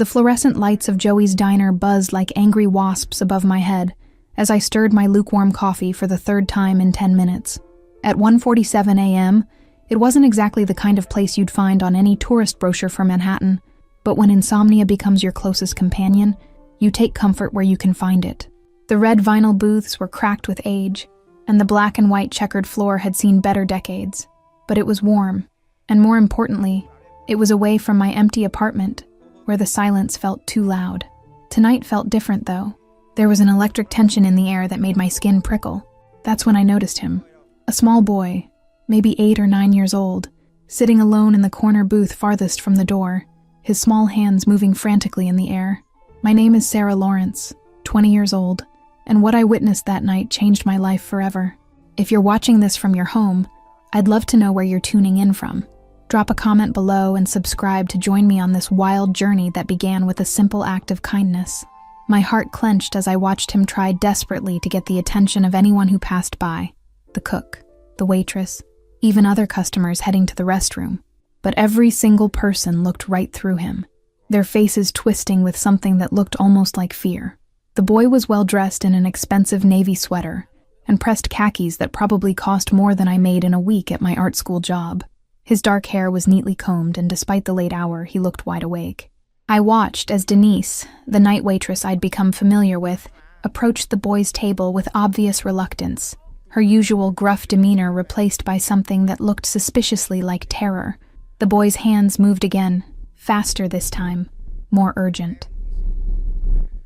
The fluorescent lights of Joey's diner buzzed like angry wasps above my head as I stirred my lukewarm coffee for the third time in 10 minutes. At 1:47 a.m., it wasn't exactly the kind of place you'd find on any tourist brochure for Manhattan, but when insomnia becomes your closest companion, you take comfort where you can find it. The red vinyl booths were cracked with age, and the black and white checkered floor had seen better decades. But it was warm, and more importantly, it was away from my empty apartment, where the silence felt too loud. Tonight felt different, though. There was an electric tension in the air that made my skin prickle. That's when I noticed him. A small boy, maybe 8 or 9 years old, sitting alone in the corner booth farthest from the door, his small hands moving frantically in the air. My name is Sarah Lawrence, 20 years old, and what I witnessed that night changed my life forever. If you're watching this from your home, I'd love to know where you're tuning in from. Drop a comment below and subscribe to join me on this wild journey that began with a simple act of kindness. My heart clenched as I watched him try desperately to get the attention of anyone who passed by. The cook, the waitress, even other customers heading to the restroom. But every single person looked right through him, their faces twisting with something that looked almost like fear. The boy was well dressed in an expensive navy sweater and pressed khakis that probably cost more than I made in a week at my art school job. His dark hair was neatly combed, and despite the late hour, he looked wide awake. I watched as Denise, the night waitress I'd become familiar with, approached the boy's table with obvious reluctance, her usual gruff demeanor replaced by something that looked suspiciously like terror. The boy's hands moved again, faster this time, more urgent.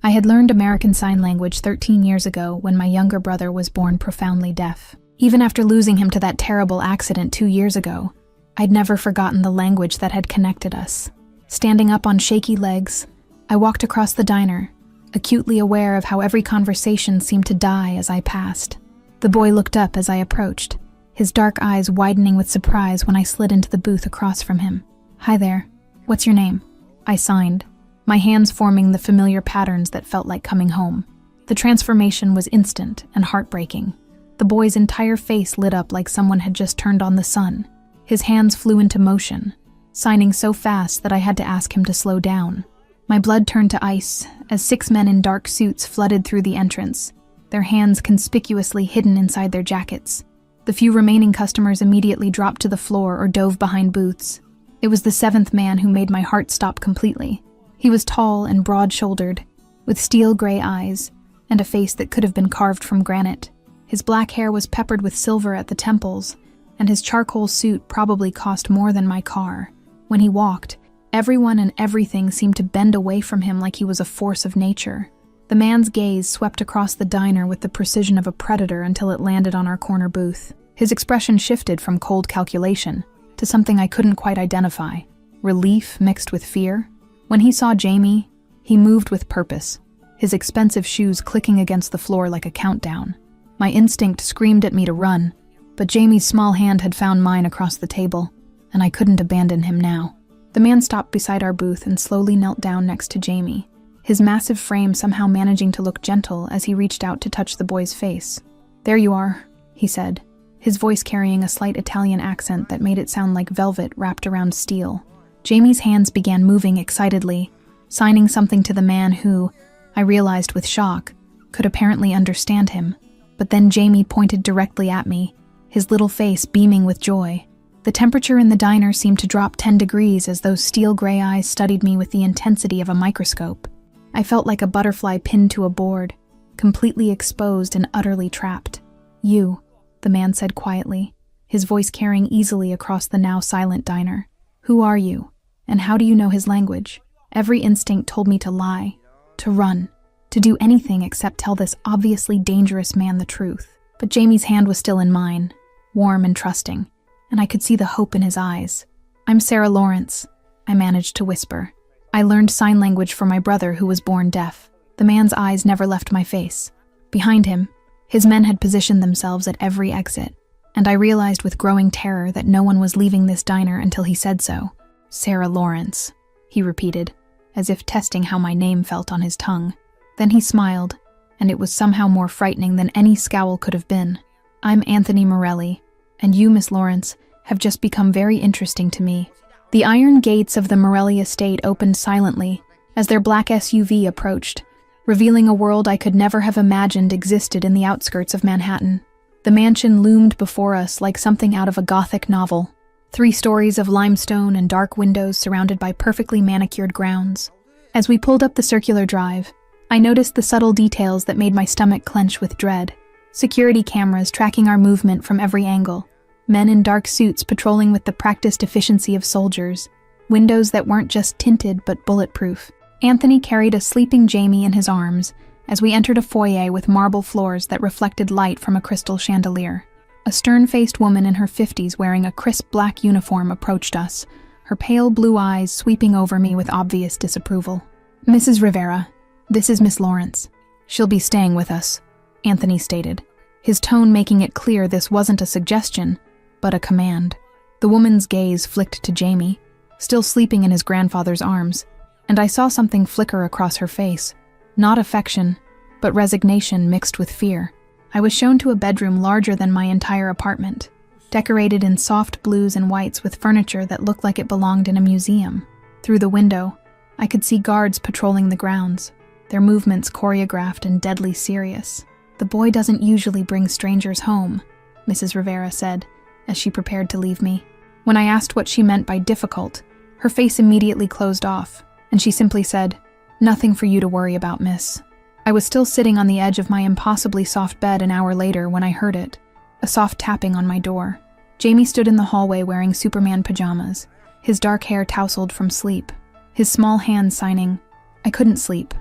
I had learned American Sign Language 13 years ago when my younger brother was born profoundly deaf. Even after losing him to that terrible accident 2 years ago, I'd never forgotten the language that had connected us. Standing up on shaky legs, I walked across the diner, acutely aware of how every conversation seemed to die as I passed. The boy looked up as I approached, his dark eyes widening with surprise when I slid into the booth across from him. "Hi there. What's your name?" I signed, my hands forming the familiar patterns that felt like coming home. The transformation was instant and heartbreaking. The boy's entire face lit up like someone had just turned on the sun. His hands flew into motion, signing so fast that I had to ask him to slow down. My blood turned to ice as 6 men in dark suits flooded through the entrance, their hands conspicuously hidden inside their jackets. The few remaining customers immediately dropped to the floor or dove behind booths. It was the 7th man who made my heart stop completely. He was tall and broad-shouldered, with steel gray eyes and a face that could have been carved from granite. His black hair was peppered with silver at the temples, and his charcoal suit probably cost more than my car. When he walked, everyone and everything seemed to bend away from him like he was a force of nature. The man's gaze swept across the diner with the precision of a predator until it landed on our corner booth. His expression shifted from cold calculation to something I couldn't quite identify, relief mixed with fear. When he saw Jamie, he moved with purpose, his expensive shoes clicking against the floor like a countdown. My instinct screamed at me to run, but Jamie's small hand had found mine across the table, and I couldn't abandon him now. The man stopped beside our booth and slowly knelt down next to Jamie, his massive frame somehow managing to look gentle as he reached out to touch the boy's face. "There you are," he said, his voice carrying a slight Italian accent that made it sound like velvet wrapped around steel. Jamie's hands began moving excitedly, signing something to the man who, I realized with shock, could apparently understand him. But then Jamie pointed directly at me, his little face beaming with joy. The temperature in the diner seemed to drop 10 degrees as those steel gray eyes studied me with the intensity of a microscope. I felt like a butterfly pinned to a board, completely exposed and utterly trapped. "You," the man said quietly, his voice carrying easily across the now silent diner. "Who are you? And how do you know his language?" Every instinct told me to lie, to run, to do anything except tell this obviously dangerous man the truth. But Jamie's hand was still in mine, warm and trusting, and I could see the hope in his eyes. "I'm Sarah Lawrence," I managed to whisper. "I learned sign language for my brother who was born deaf." The man's eyes never left my face. Behind him, his men had positioned themselves at every exit, and I realized with growing terror that no one was leaving this diner until he said so. "Sarah Lawrence," he repeated, as if testing how my name felt on his tongue. Then he smiled, and it was somehow more frightening than any scowl could have been. "I'm Anthony Morelli, and you, Miss Lawrence, have just become very interesting to me." The iron gates of the Morelli estate opened silently as their black SUV approached, revealing a world I could never have imagined existed in the outskirts of Manhattan. The mansion loomed before us like something out of a Gothic novel. 3 stories of limestone and dark windows surrounded by perfectly manicured grounds. As we pulled up the circular drive, I noticed the subtle details that made my stomach clench with dread. Security cameras tracking our movement from every angle. Men in dark suits patrolling with the practiced efficiency of soldiers. Windows that weren't just tinted but bulletproof. Anthony carried a sleeping Jamie in his arms as we entered a foyer with marble floors that reflected light from a crystal chandelier. A stern-faced woman in her 50s wearing a crisp black uniform approached us, her pale blue eyes sweeping over me with obvious disapproval. "Mrs. Rivera, this is Miss Lawrence. She'll be staying with us," Anthony stated, his tone making it clear this wasn't a suggestion, but a command. The woman's gaze flicked to Jamie, still sleeping in his grandfather's arms, and I saw something flicker across her face. Not affection, but resignation mixed with fear. I was shown to a bedroom larger than my entire apartment, decorated in soft blues and whites with furniture that looked like it belonged in a museum. Through the window, I could see guards patrolling the grounds, their movements choreographed and deadly serious. "The boy doesn't usually bring strangers home," Mrs. Rivera said, as she prepared to leave me. When I asked what she meant by difficult, her face immediately closed off, and she simply said, "Nothing for you to worry about, miss." I was still sitting on the edge of my impossibly soft bed an hour later when I heard it, a soft tapping on my door. Jamie stood in the hallway wearing Superman pajamas, his dark hair tousled from sleep, his small hand signing, "I couldn't sleep.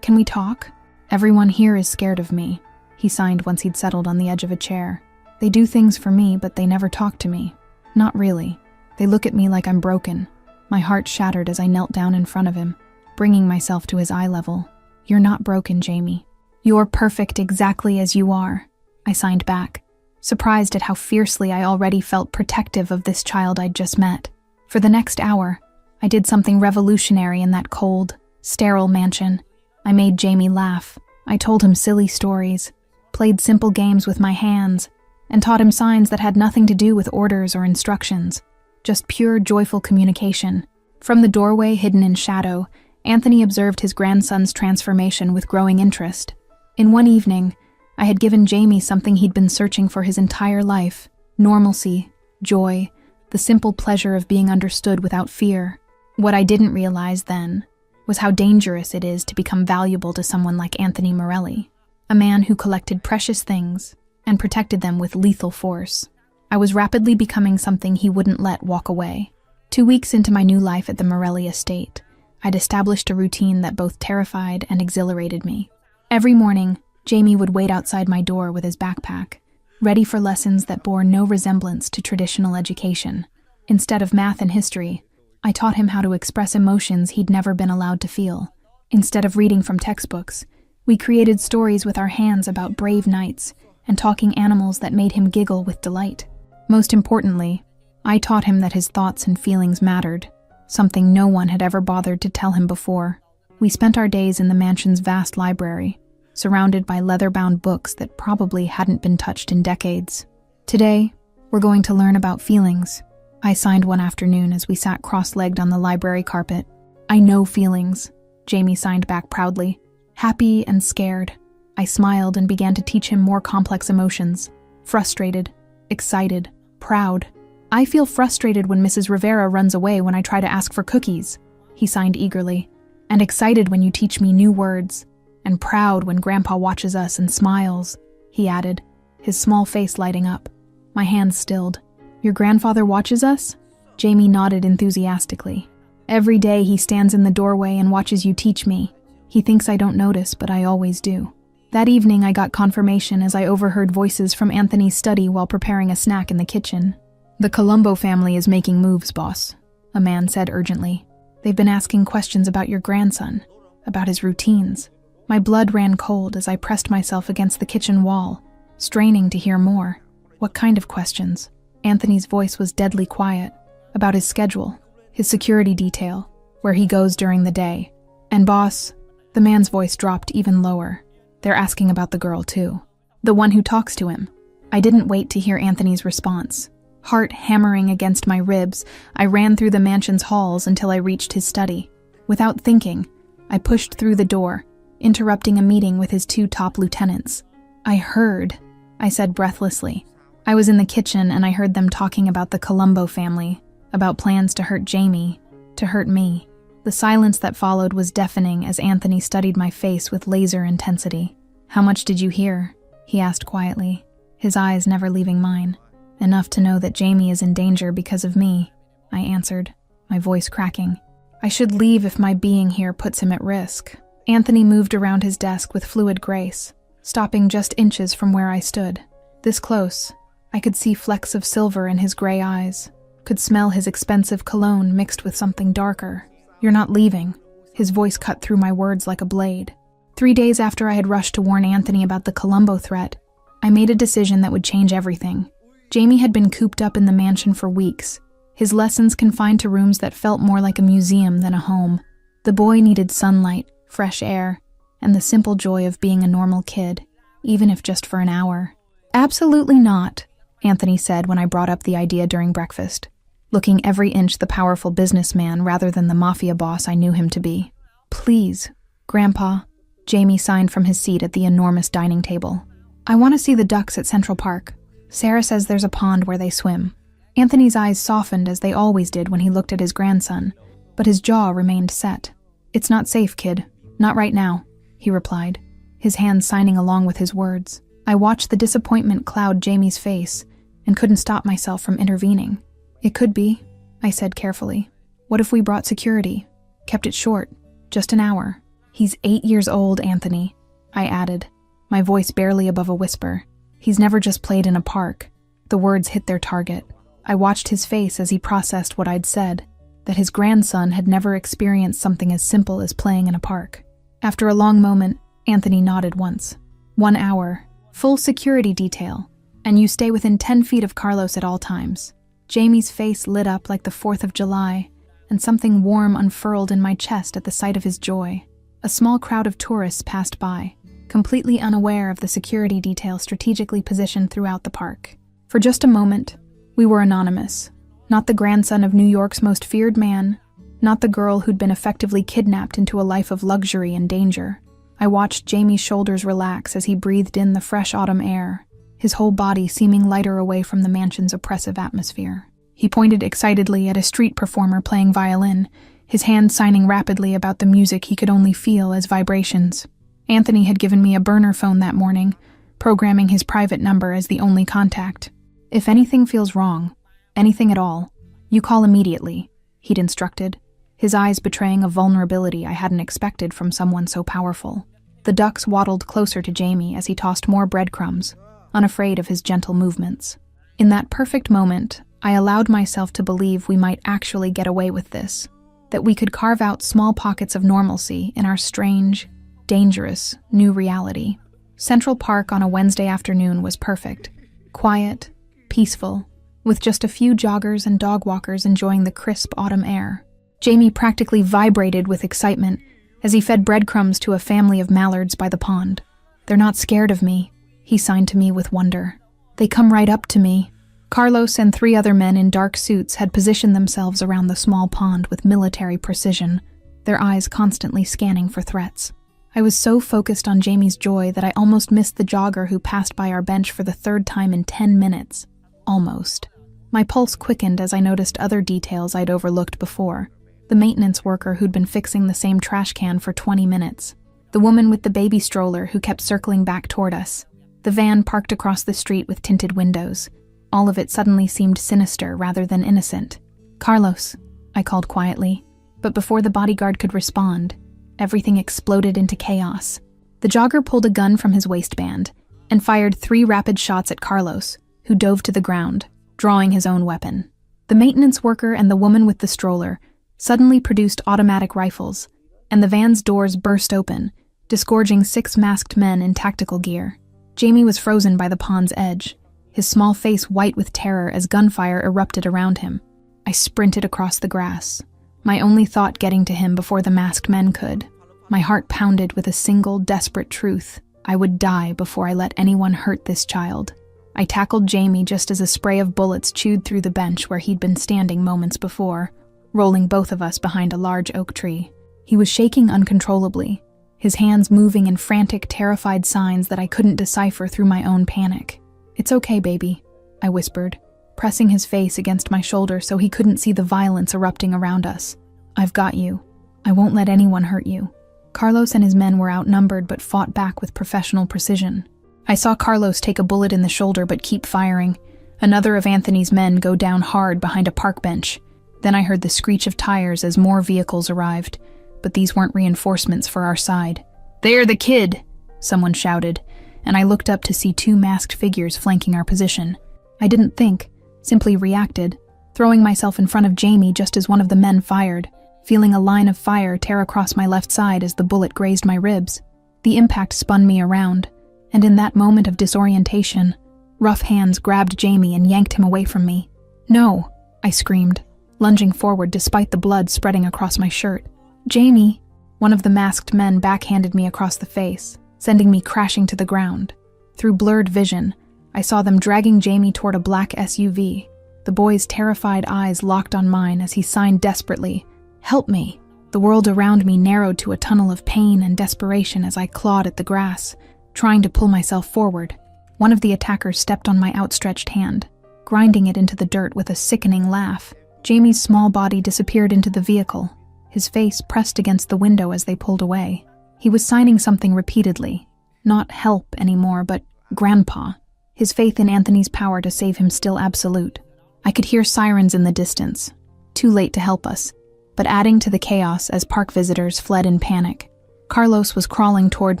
Can we talk? Everyone here is scared of me," he signed once he'd settled on the edge of a chair. "They do things for me, but they never talk to me. Not really. They look at me like I'm broken." My heart shattered as I knelt down in front of him, bringing myself to his eye level. "You're not broken, Jamie. You're perfect exactly as you are," I signed back, surprised at how fiercely I already felt protective of this child I'd just met. For the next hour, I did something revolutionary in that cold, sterile mansion. I made Jamie laugh. I told him silly stories, played simple games with my hands, and taught him signs that had nothing to do with orders or instructions. Just pure, joyful communication. From the doorway hidden in shadow, Anthony observed his grandson's transformation with growing interest. In one evening, I had given Jamie something he'd been searching for his entire life: normalcy, joy, the simple pleasure of being understood without fear. What I didn't realize then was how dangerous it is to become valuable to someone like Anthony Morelli, a man who collected precious things and protected them with lethal force. I was rapidly becoming something he wouldn't let walk away. 2 weeks into my new life at the Morelli estate, I'd established a routine that both terrified and exhilarated me. Every morning, Jamie would wait outside my door with his backpack, ready for lessons that bore no resemblance to traditional education. Instead of math and history, I taught him how to express emotions he'd never been allowed to feel. Instead of reading from textbooks, we created stories with our hands about brave knights and talking animals that made him giggle with delight. Most importantly, I taught him that his thoughts and feelings mattered, something no one had ever bothered to tell him before. We spent our days in the mansion's vast library, surrounded by leather-bound books that probably hadn't been touched in decades. "Today, we're going to learn about feelings," I signed one afternoon as we sat cross-legged on the library carpet. "I know feelings," Jamie signed back proudly. "Happy and scared." I smiled and began to teach him more complex emotions. Frustrated, excited, proud. "I feel frustrated when Mrs. Rivera runs away when I try to ask for cookies," he signed eagerly. "And excited when you teach me new words. And proud when Grandpa watches us and smiles," he added, his small face lighting up. My hands stilled. "Your grandfather watches us?" Jamie nodded enthusiastically. "Every day he stands in the doorway and watches you teach me. He thinks I don't notice, but I always do." That evening I got confirmation as I overheard voices from Anthony's study while preparing a snack in the kitchen. "The Colombo family is making moves, boss," a man said urgently. "They've been asking questions about your grandson, about his routines." My blood ran cold as I pressed myself against the kitchen wall, straining to hear more. "What kind of questions?" Anthony's voice was deadly quiet. "About his schedule, his security detail, where he goes during the day. And boss," the man's voice dropped even lower, "they're asking about the girl too. The one who talks to him." I didn't wait to hear Anthony's response. Heart hammering against my ribs, I ran through the mansion's halls until I reached his study. Without thinking, I pushed through the door, interrupting a meeting with his 2 top lieutenants. "I heard," I said breathlessly. I was in the kitchen and I heard them talking about the Colombo family, about plans to hurt Jamie, to hurt me. The silence that followed was deafening as Anthony studied my face with laser intensity. "How much did you hear?" he asked quietly, his eyes never leaving mine. "Enough to know that Jamie is in danger because of me," I answered, my voice cracking. "I should leave if my being here puts him at risk." Anthony moved around his desk with fluid grace, stopping just inches from where I stood. This close, I could see flecks of silver in his gray eyes, could smell his expensive cologne mixed with something darker. "You're not leaving." His voice cut through my words like a blade. 3 days after I had rushed to warn Anthony about the Colombo threat, I made a decision that would change everything. Jamie had been cooped up in the mansion for weeks, his lessons confined to rooms that felt more like a museum than a home. The boy needed sunlight, fresh air, and the simple joy of being a normal kid, even if just for an hour. "Absolutely not," Anthony said when I brought up the idea during breakfast, looking every inch the powerful businessman rather than the Mafia boss I knew him to be. "Please, Grandpa," Jamie signed from his seat at the enormous dining table. "I want to see the ducks at Central Park. Sarah says there's a pond where they swim." Anthony's eyes softened as they always did when he looked at his grandson, but his jaw remained set. "It's not safe, kid. Not right now," he replied, his hands signing along with his words. I watched the disappointment cloud Jamie's face and couldn't stop myself from intervening. "It could be," I said carefully. "What if we brought security? Kept it short, just an hour?" "He's 8 years old, Anthony," I added, my voice barely above a whisper. "He's never just played in a park." The words hit their target. I watched his face as he processed what I'd said, that his grandson had never experienced something as simple as playing in a park. After a long moment, Anthony nodded once. 1 hour, full security detail, and you stay within 10 feet of Carlos at all times. Jamie's face lit up like the 4th of July, and something warm unfurled in my chest at the sight of his joy. A small crowd of tourists passed by, completely unaware of the security detail strategically positioned throughout the park. For just a moment, we were anonymous. Not the grandson of New York's most feared man, not the girl who'd been effectively kidnapped into a life of luxury and danger. I watched Jamie's shoulders relax as he breathed in the fresh autumn air, his whole body seeming lighter away from the mansion's oppressive atmosphere. He pointed excitedly at a street performer playing violin, his hands signing rapidly about the music he could only feel as vibrations. Anthony had given me a burner phone that morning, programming his private number as the only contact. "If anything feels wrong, anything at all, you call immediately," he'd instructed, his eyes betraying a vulnerability I hadn't expected from someone so powerful. The ducks waddled closer to Jamie as he tossed more breadcrumbs, unafraid of his gentle movements. In that perfect moment, I allowed myself to believe we might actually get away with this, that we could carve out small pockets of normalcy in our strange, dangerous, new reality. Central Park on a Wednesday afternoon was perfect. Quiet, peaceful, with just a few joggers and dog walkers enjoying the crisp autumn air. Jamie practically vibrated with excitement as he fed breadcrumbs to a family of mallards by the pond. "They're not scared of me," he signed to me with wonder. "They come right up to me." Carlos and 3 other men in dark suits had positioned themselves around the small pond with military precision, their eyes constantly scanning for threats. I was so focused on Jamie's joy that I almost missed the jogger who passed by our bench for the 3rd time in 10 minutes. Almost. My pulse quickened as I noticed other details I'd overlooked before. The maintenance worker who'd been fixing the same trash can for 20 minutes. The woman with the baby stroller who kept circling back toward us. The van parked across the street with tinted windows. All of it suddenly seemed sinister rather than innocent. "Carlos," I called quietly, but before the bodyguard could respond, everything exploded into chaos. The jogger pulled a gun from his waistband and fired 3 rapid shots at Carlos, who dove to the ground, drawing his own weapon. The maintenance worker and the woman with the stroller suddenly produced automatic rifles, and the van's doors burst open, disgorging 6 masked men in tactical gear. Jamie was frozen by the pond's edge, his small face white with terror as gunfire erupted around him. I sprinted across the grass, my only thought getting to him before the masked men could. My heart pounded with a single desperate truth: I would die before I let anyone hurt this child. I tackled Jamie just as a spray of bullets chewed through the bench where he'd been standing moments before, rolling both of us behind a large oak tree. He was shaking uncontrollably, his hands moving in frantic, terrified signs that I couldn't decipher through my own panic. "It's okay, baby," I whispered, pressing his face against my shoulder so he couldn't see the violence erupting around us. "I've got you. I won't let anyone hurt you." Carlos and his men were outnumbered but fought back with professional precision. I saw Carlos take a bullet in the shoulder but keep firing. Another of Anthony's men go down hard behind a park bench. Then I heard the screech of tires as more vehicles arrived, but these weren't reinforcements for our side. "There, the kid!" someone shouted, and I looked up to see two masked figures flanking our position. I didn't think, simply reacted, throwing myself in front of Jamie just as one of the men fired, feeling a line of fire tear across my left side as the bullet grazed my ribs. The impact spun me around, and in that moment of disorientation, rough hands grabbed Jamie and yanked him away from me. "No!" I screamed, lunging forward despite the blood spreading across my shirt. "Jamie!" One of the masked men backhanded me across the face, sending me crashing to the ground. Through blurred vision, I saw them dragging Jamie toward a black SUV. The boy's terrified eyes locked on mine as he signed desperately, "Help me!" The world around me narrowed to a tunnel of pain and desperation as I clawed at the grass, trying to pull myself forward. One of the attackers stepped on my outstretched hand, grinding it into the dirt with a sickening laugh. Jamie's small body disappeared into the vehicle, his face pressed against the window as they pulled away. He was signing something repeatedly. Not help anymore, but Grandpa. His faith in Anthony's power to save him still absolute. I could hear sirens in the distance, too late to help us, but adding to the chaos as park visitors fled in panic. Carlos was crawling toward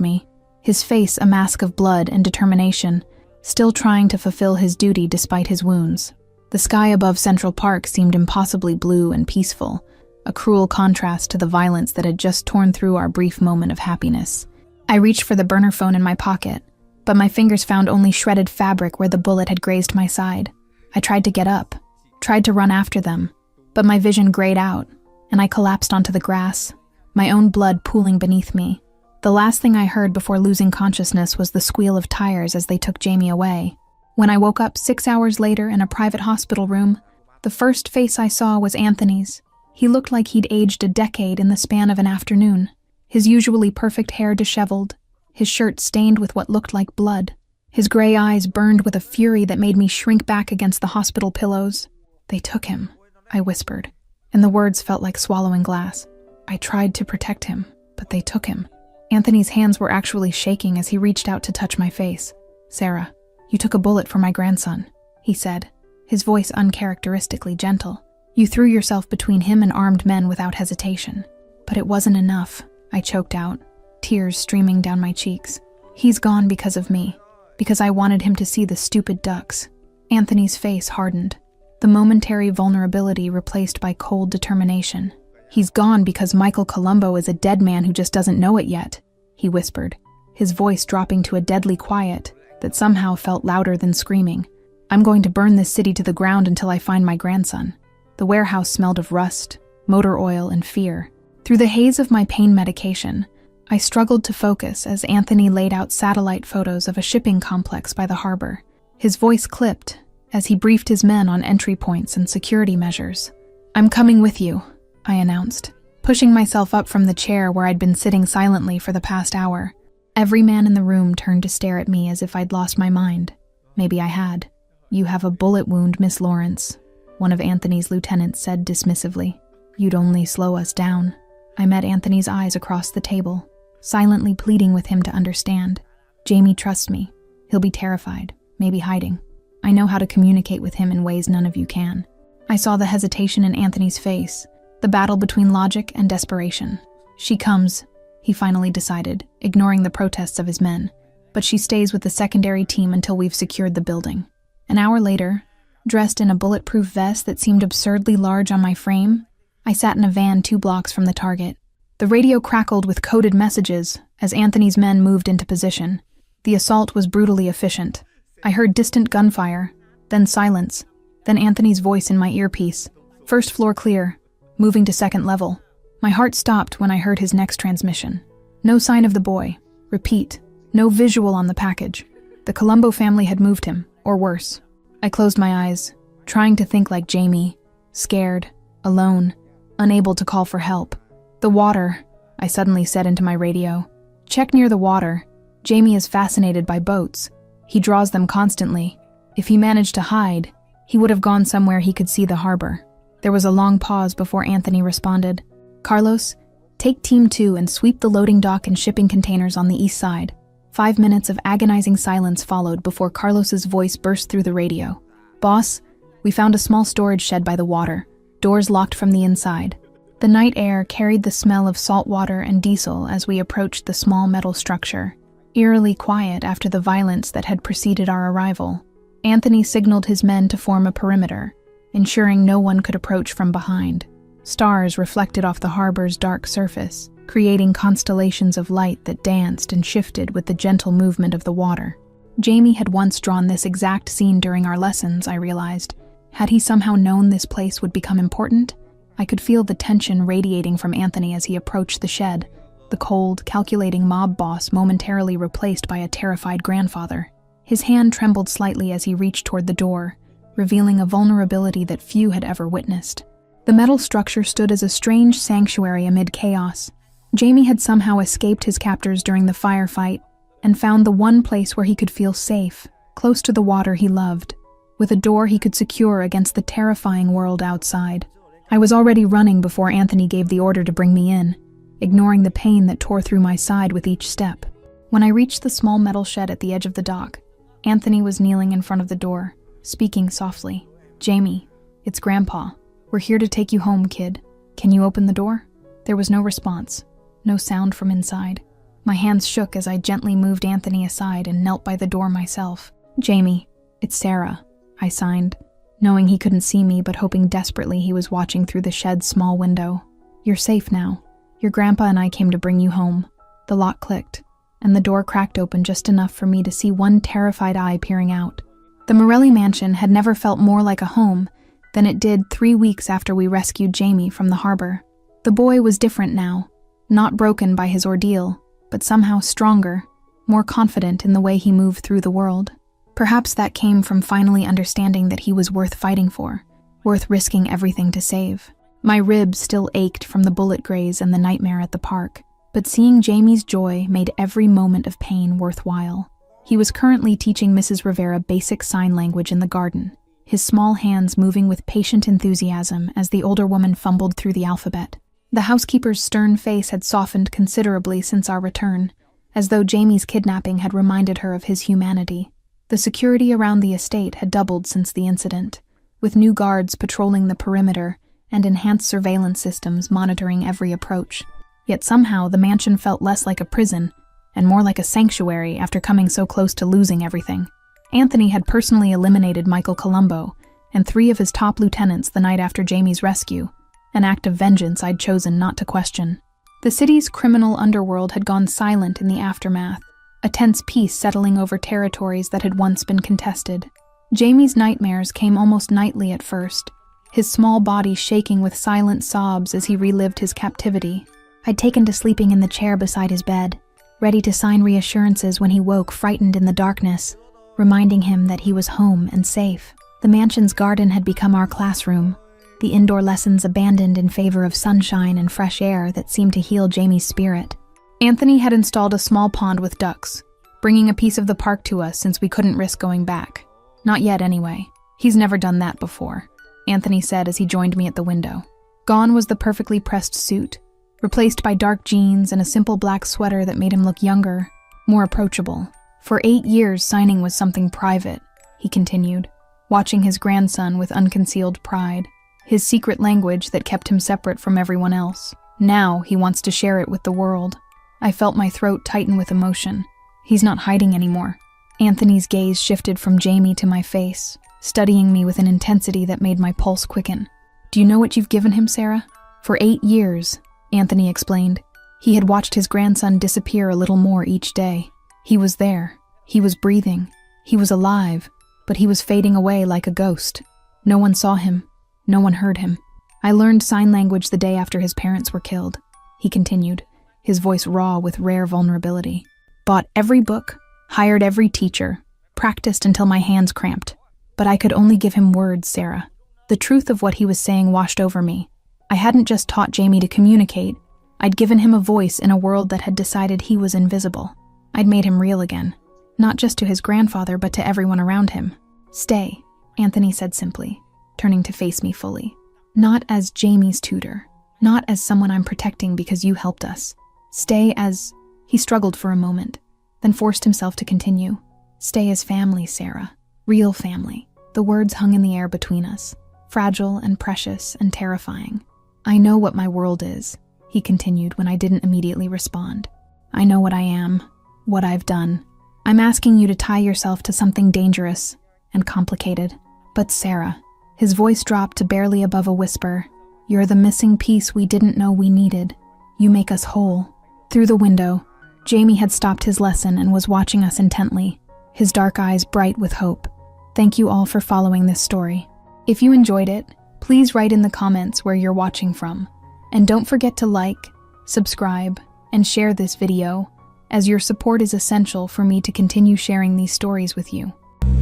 me, his face a mask of blood and determination, still trying to fulfill his duty despite his wounds. The sky above Central Park seemed impossibly blue and peaceful, a cruel contrast to the violence that had just torn through our brief moment of happiness. I reached for the burner phone in my pocket, but my fingers found only shredded fabric where the bullet had grazed my side. I tried to get up, tried to run after them, but my vision grayed out, and I collapsed onto the grass, my own blood pooling beneath me. The last thing I heard before losing consciousness was the squeal of tires as they took Jamie away. When I woke up 6 hours later in a private hospital room, the first face I saw was Anthony's. He looked like he'd aged a decade in the span of an afternoon, his usually perfect hair disheveled, his shirt stained with what looked like blood. His gray eyes burned with a fury that made me shrink back against the hospital pillows. "They took him," I whispered, and the words felt like swallowing glass. "I tried to protect him, but they took him." Anthony's hands were actually shaking as he reached out to touch my face. "Sarah, you took a bullet for my grandson," he said, his voice uncharacteristically gentle. "You threw yourself between him and armed men without hesitation. But it wasn't enough," I choked out, tears streaming down my cheeks. "He's gone because of me, because I wanted him to see the stupid ducks." Anthony's face hardened, the momentary vulnerability replaced by cold determination. "He's gone because Michael Colombo is a dead man who just doesn't know it yet," he whispered, his voice dropping to a deadly quiet that somehow felt louder than screaming. "I'm going to burn this city to the ground until I find my grandson." The warehouse smelled of rust, motor oil, and fear. Through the haze of my pain medication, I struggled to focus as Anthony laid out satellite photos of a shipping complex by the harbor. His voice clipped as he briefed his men on entry points and security measures. "I'm coming with you," I announced, pushing myself up from the chair where I'd been sitting silently for the past hour. Every man in the room turned to stare at me as if I'd lost my mind. Maybe I had. "You have a bullet wound, Miss Lawrence," one of Anthony's lieutenants said dismissively. "You'd only slow us down." I met Anthony's eyes across the table, silently pleading with him to understand. "Jamie trusts me. He'll be terrified, maybe hiding. I know how to communicate with him in ways none of you can." I saw the hesitation in Anthony's face, the battle between logic and desperation. "She comes," he finally decided, ignoring the protests of his men. "But she stays with the secondary team until we've secured the building." An hour later, dressed in a bulletproof vest that seemed absurdly large on my frame, I sat in a van 2 blocks from the target. The radio crackled with coded messages as Anthony's men moved into position. The assault was brutally efficient. I heard distant gunfire, then silence, then Anthony's voice in my earpiece. "First floor clear, moving to second level." My heart stopped when I heard his next transmission. No sign of the boy. Repeat, no visual on the package. The Colombo family had moved him, or worse. I closed my eyes, trying to think like Jamie, scared, alone, unable to call for help. The water, I suddenly said into my radio. "Check near the water. Jamie is fascinated by boats. He draws them constantly. If he managed to hide, he would have gone somewhere he could see the harbor." There was a long pause before Anthony responded. "Carlos, take Team 2 and sweep the loading dock and shipping containers on the east side." 5 minutes of agonizing silence followed before Carlos's voice burst through the radio. "Boss, we found a small storage shed by the water, doors locked from the inside." The night air carried the smell of salt water and diesel as we approached the small metal structure, eerily quiet after the violence that had preceded our arrival. Anthony signaled his men to form a perimeter, ensuring no one could approach from behind. Stars reflected off the harbor's dark surface, creating constellations of light that danced and shifted with the gentle movement of the water. Jamie had once drawn this exact scene during our lessons, I realized. Had he somehow known this place would become important? I could feel the tension radiating from Anthony as he approached the shed, the cold, calculating mob boss momentarily replaced by a terrified grandfather. His hand trembled slightly as he reached toward the door, revealing a vulnerability that few had ever witnessed. The metal structure stood as a strange sanctuary amid chaos. Jamie had somehow escaped his captors during the firefight and found the one place where he could feel safe, close to the water he loved, with a door he could secure against the terrifying world outside. I was already running before Anthony gave the order to bring me in, ignoring the pain that tore through my side with each step. When I reached the small metal shed at the edge of the dock, Anthony was kneeling in front of the door, speaking softly. "Jamie, it's Grandpa. We're here to take you home, kid. Can you open the door?" There was no response, no sound from inside. My hands shook as I gently moved Anthony aside and knelt by the door myself. "Jamie, it's Sarah," I signed, knowing he couldn't see me but hoping desperately he was watching through the shed's small window. "You're safe now. Your grandpa and I came to bring you home." The lock clicked, and the door cracked open just enough for me to see one terrified eye peering out. The Morelli mansion had never felt more like a home than it did 3 weeks after we rescued Jamie from the harbor. The boy was different now, not broken by his ordeal, but somehow stronger, more confident in the way he moved through the world. Perhaps that came from finally understanding that he was worth fighting for, worth risking everything to save. My ribs still ached from the bullet graze and the nightmare at the park, but seeing Jamie's joy made every moment of pain worthwhile. He was currently teaching Mrs. Rivera basic sign language in the garden, his small hands moving with patient enthusiasm as the older woman fumbled through the alphabet. The housekeeper's stern face had softened considerably since our return, as though Jamie's kidnapping had reminded her of his humanity. The security around the estate had doubled since the incident, with new guards patrolling the perimeter and enhanced surveillance systems monitoring every approach. Yet somehow the mansion felt less like a prison and more like a sanctuary after coming so close to losing everything. Anthony had personally eliminated Michael Colombo and 3 of his top lieutenants the night after Jamie's rescue, an act of vengeance I'd chosen not to question. The city's criminal underworld had gone silent in the aftermath, a tense peace settling over territories that had once been contested. Jamie's nightmares came almost nightly at first, his small body shaking with silent sobs as he relived his captivity. I'd taken to sleeping in the chair beside his bed, ready to sign reassurances when he woke frightened in the darkness, reminding him that he was home and safe. The mansion's garden had become our classroom, the indoor lessons abandoned in favor of sunshine and fresh air that seemed to heal Jamie's spirit. Anthony had installed a small pond with ducks, bringing a piece of the park to us since we couldn't risk going back. Not yet, anyway. He's never done that before, Anthony said as he joined me at the window. Gone was the perfectly pressed suit, replaced by dark jeans and a simple black sweater that made him look younger, more approachable. For 8 years, signing was something private, he continued, watching his grandson with unconcealed pride, his secret language that kept him separate from everyone else. Now he wants to share it with the world. I felt my throat tighten with emotion. He's not hiding anymore. Anthony's gaze shifted from Jamie to my face, studying me with an intensity that made my pulse quicken. "Do you know what you've given him, Sarah?" "For 8 years, Anthony explained. He had watched his grandson disappear a little more each day. He was there. He was breathing. He was alive, but he was fading away like a ghost. No one saw him. No one heard him. I learned sign language the day after his parents were killed," he continued, his voice raw with rare vulnerability. "Bought every book, hired every teacher, practiced until my hands cramped. But I could only give him words, Sarah. The truth of what he was saying washed over me. I hadn't just taught Jamie to communicate, I'd given him a voice in a world that had decided he was invisible. I'd made him real again, not just to his grandfather, but to everyone around him. Stay, Anthony said simply, turning to face me fully. Not as Jamie's tutor, not as someone I'm protecting because you helped us. Stay as... He struggled for a moment, then forced himself to continue. Stay as family, Sarah. Real family. The words hung in the air between us, fragile and precious and terrifying. I know what my world is, he continued when I didn't immediately respond. I know what I am, what I've done. I'm asking you to tie yourself to something dangerous and complicated. But Sarah, his voice dropped to barely above a whisper, you're the missing piece we didn't know we needed. You make us whole. Through the window, Jamie had stopped his lesson and was watching us intently, his dark eyes bright with hope. Thank you all for following this story. If you enjoyed it, please write in the comments where you're watching from. And don't forget to like, subscribe, and share this video, as your support is essential for me to continue sharing these stories with you.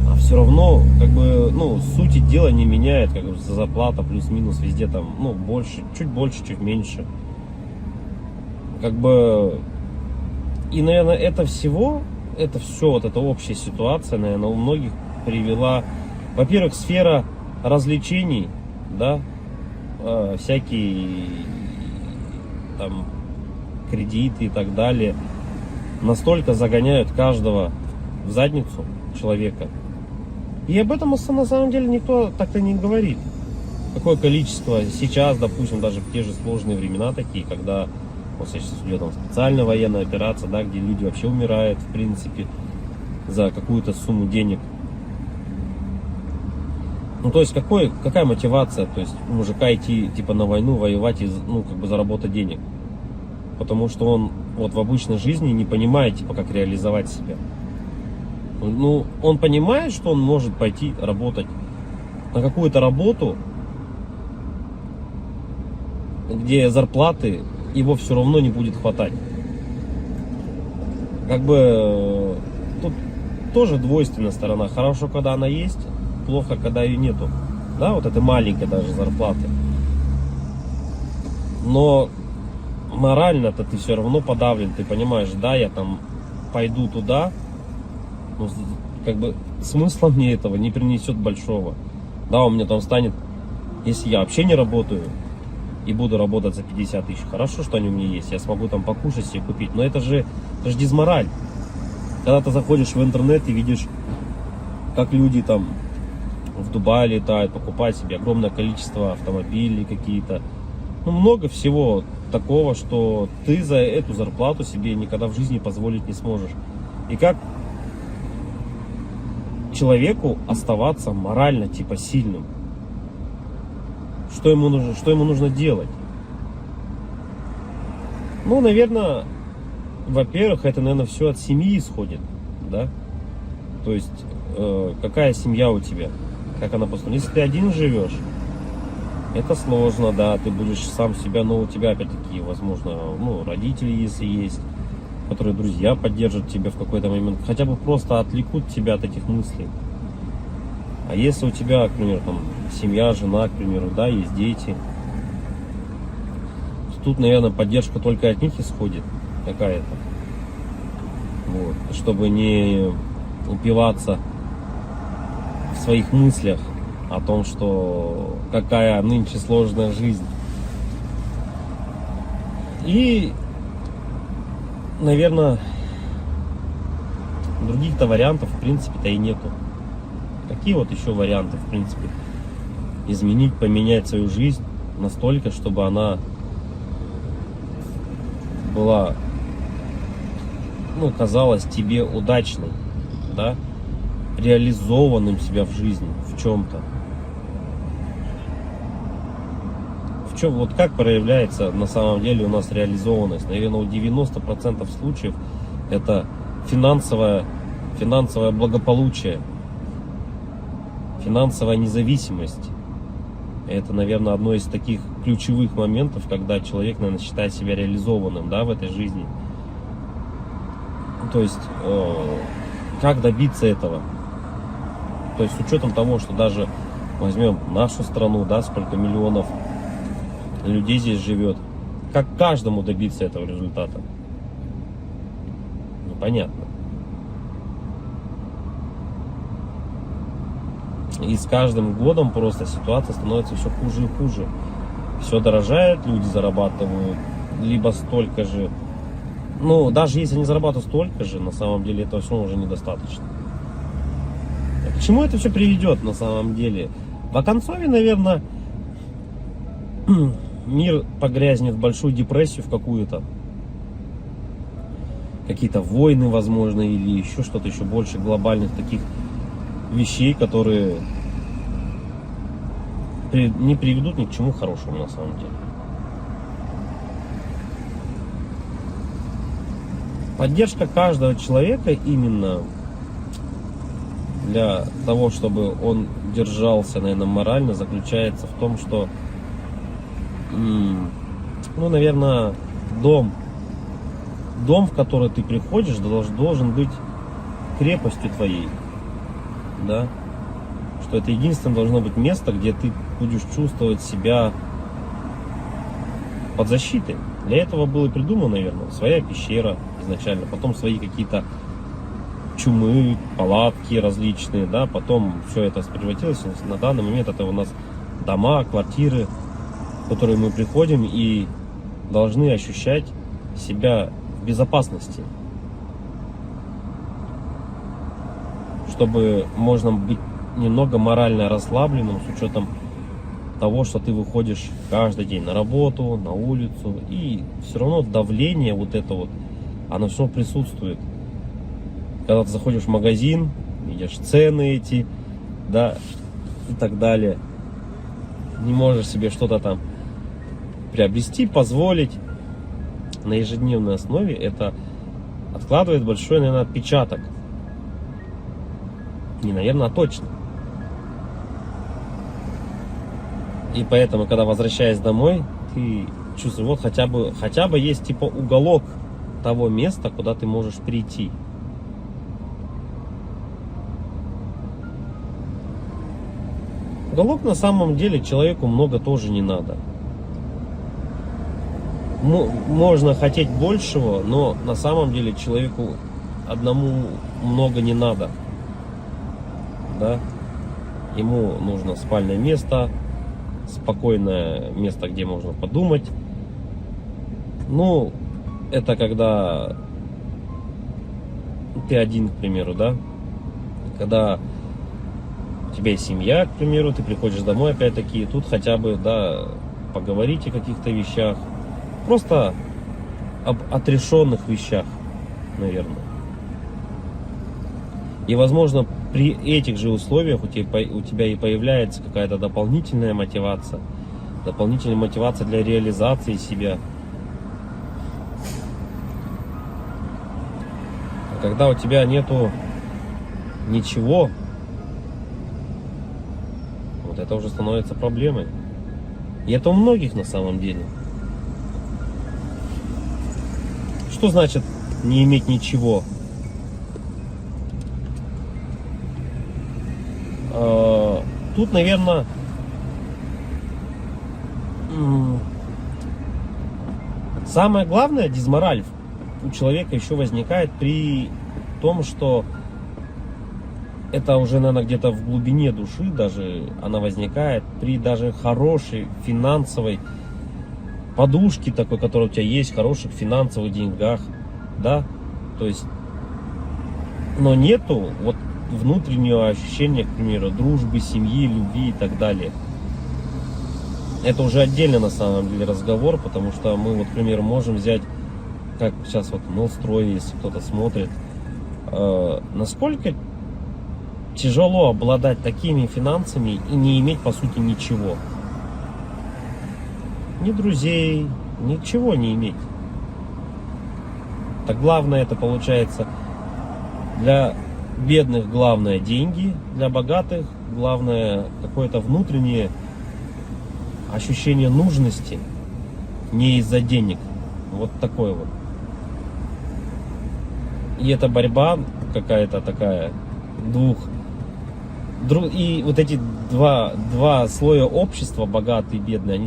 А все равно, как бы, ну, сути дела не меняет, как бы зарплата плюс-минус везде там, ну, больше, чуть меньше. Как бы, и, наверное, это все, вот эта общая ситуация, наверное, у многих привела, во-первых, сфера развлечений, да, всякие там кредиты и так далее, настолько загоняют каждого в задницу человека. И об этом на самом деле никто так-то не говорит. Какое количество сейчас, допустим, даже в те же сложные времена такие, когда, вот сейчас идет там специальная военная операция, да, где люди вообще умирают, в принципе, за какую-то сумму денег. Ну, то есть, какая мотивация, то есть, у мужика идти, типа, на войну, воевать и, ну, как бы заработать денег? Потому что он, вот, в обычной жизни не понимает, типа, как реализовать себя. Ну, он понимает, что он может пойти работать на какую-то работу, где зарплаты его все равно не будет хватать. Как бы, тут тоже двойственная сторона. Хорошо, когда она есть, плохо, когда ее нету. Да, вот это маленькая даже зарплаты. Но морально-то ты все равно подавлен. Ты понимаешь, да, я там пойду туда, но как бы смысла мне этого не принесет большого. Да, у меня там станет, если я вообще не работаю и буду работать за 50 тысяч, хорошо, что они у меня есть, я смогу там покушать себе купить. Но это же дизмораль. Когда ты заходишь в интернет и видишь, как люди там в Дубае летают, покупают себе огромное количество автомобилей какие-то. Ну, много всего такого, что ты за эту зарплату себе никогда в жизни позволить не сможешь. И как человеку оставаться морально, типа, сильным? Что ему нужно делать? Ну, наверное, во-первых, это, наверное, все от семьи исходит, да? То есть, какая семья у тебя? Как она построена? Если ты один живешь, это сложно, да, ты будешь сам себя, но у тебя опять-таки, возможно, ну, родители, если есть, которые друзья поддержат тебя в какой-то момент, хотя бы просто отвлекут тебя от этих мыслей. А если у тебя, к примеру, там, семья, жена, к примеру, да, есть дети, то тут, наверное, поддержка только от них исходит какая-то. Вот, чтобы не упиваться в своих мыслях о том, что какая нынче сложная жизнь. И, наверное, других-то вариантов, в принципе-то, и нету. Какие вот еще варианты, в принципе, изменить, поменять свою жизнь настолько, чтобы она была, ну, казалась тебе удачной, да, реализованным себя в жизни, в чем-то. В чем, вот как проявляется на самом деле у нас реализованность? Наверное, у 90% случаев это финансовое благополучие, финансовая независимость. Это, наверное, одно из таких ключевых моментов, когда человек, наверное, считает себя реализованным, да, в этой жизни. То есть, как добиться этого? То есть, с учетом того, что даже возьмем нашу страну, да, сколько миллионов людей здесь живет, как каждому добиться этого результата? Непонятно. И с каждым годом просто ситуация становится все хуже и хуже. Все дорожает, люди зарабатывают либо столько же. Ну, даже если они зарабатывают столько же, на самом деле этого все уже недостаточно. К чему это все приведет на самом деле? В оконцове, наверное, мир погрязнет в большую депрессию в какую-то. Какие-то войны, возможно, или еще что-то еще больше глобальных таких вещей, которые не приведут ни к чему хорошему на самом деле. Поддержка каждого человека именно для того, чтобы он держался, наверное, морально, заключается в том, что, ну, наверное, дом, в который ты приходишь, должен быть крепостью твоей, да, что это единственное должно быть место, где ты будешь чувствовать себя под защитой. Для этого было придумано, наверное, своя пещера изначально, потом свои какие-то чумы, палатки различные, да, потом все это превратилось. На данный момент это у нас дома, квартиры, в которые мы приходим и должны ощущать себя в безопасности, чтобы можно быть немного морально расслабленным с учетом того, что ты выходишь каждый день на работу, на улицу, и все равно давление вот это вот, оно все присутствует. Когда ты заходишь в магазин, видишь цены эти, да, и так далее, не можешь себе что-то там приобрести, позволить на ежедневной основе, это откладывает большой, наверное, отпечаток. Не, наверное, а точно. И поэтому, когда возвращаясь домой, ты чувствуешь, вот хотя бы есть типа уголок того места, куда ты можешь прийти. Уголок на самом деле человеку много тоже не надо. Можно хотеть большего, но на самом деле человеку одному много не надо. Да? Ему нужно спальное место, спокойное место, где можно подумать. Ну, это когда ты один, к примеру, да? Когда у тебя есть семья, к примеру, ты приходишь домой, опять-таки, и тут хотя бы, да, поговорить о каких-то вещах. Просто об отрешенных вещах, наверное. И, возможно, при этих же условиях у тебя и появляется какая-то дополнительная мотивация для реализации себя. А когда у тебя нету ничего, вот это уже становится проблемой. И это у многих на самом деле. Что значит не иметь ничего? Тут, наверное, самое главное, дизмораль у человека еще возникает при том, что это уже, наверное, где-то в глубине души даже она возникает при даже хорошей финансовой подушке такой, которая у тебя есть, хороших финансовых деньгах, да, то есть, но нету вот внутреннего ощущения, к примеру, дружбы, семьи, любви и так далее. Это уже отдельно на самом деле разговор, потому что мы, вот, к примеру, можем взять, как сейчас вот Мелстрой, если кто-то смотрит, насколько тяжело обладать такими финансами и не иметь, по сути, ничего. Ни друзей, ничего не иметь. Так главное это получается для бедных главное деньги, для богатых главное какое-то внутреннее ощущение нужности, не из-за денег. Вот такое вот. И это борьба какая-то такая и вот эти два слоя общества, богатые и бедные,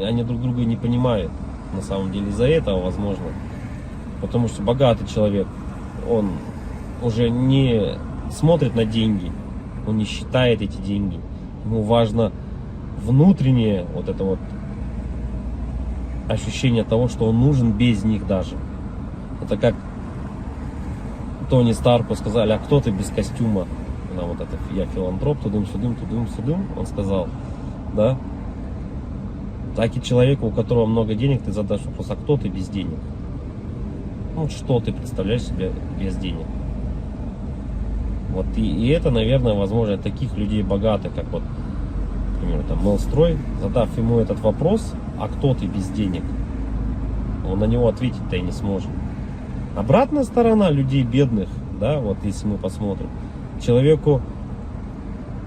они друг друга не понимают. на самом деле из-за этого, возможно. Потому что богатый человек, он уже не смотрит на деньги, он не считает эти деньги. Ему важно внутреннее вот это вот ощущение того, что он нужен без них даже. Это как Тони Старку сказали: а кто ты без костюма? На вот это я филантроп, тудым-сюдым, тудым-сюдым, он сказал, да? Так и человеку, у которого много денег, ты задашь вопрос: а кто ты без денег? Ну, что ты представляешь себе без денег? Вот и это, наверное, возможно, таких людей богатых, как вот, например, там Мелстрой, задав ему этот вопрос: а кто ты без денег? Он на него ответить-то и не сможет. Обратная сторона людей бедных, да, вот если мы посмотрим, человеку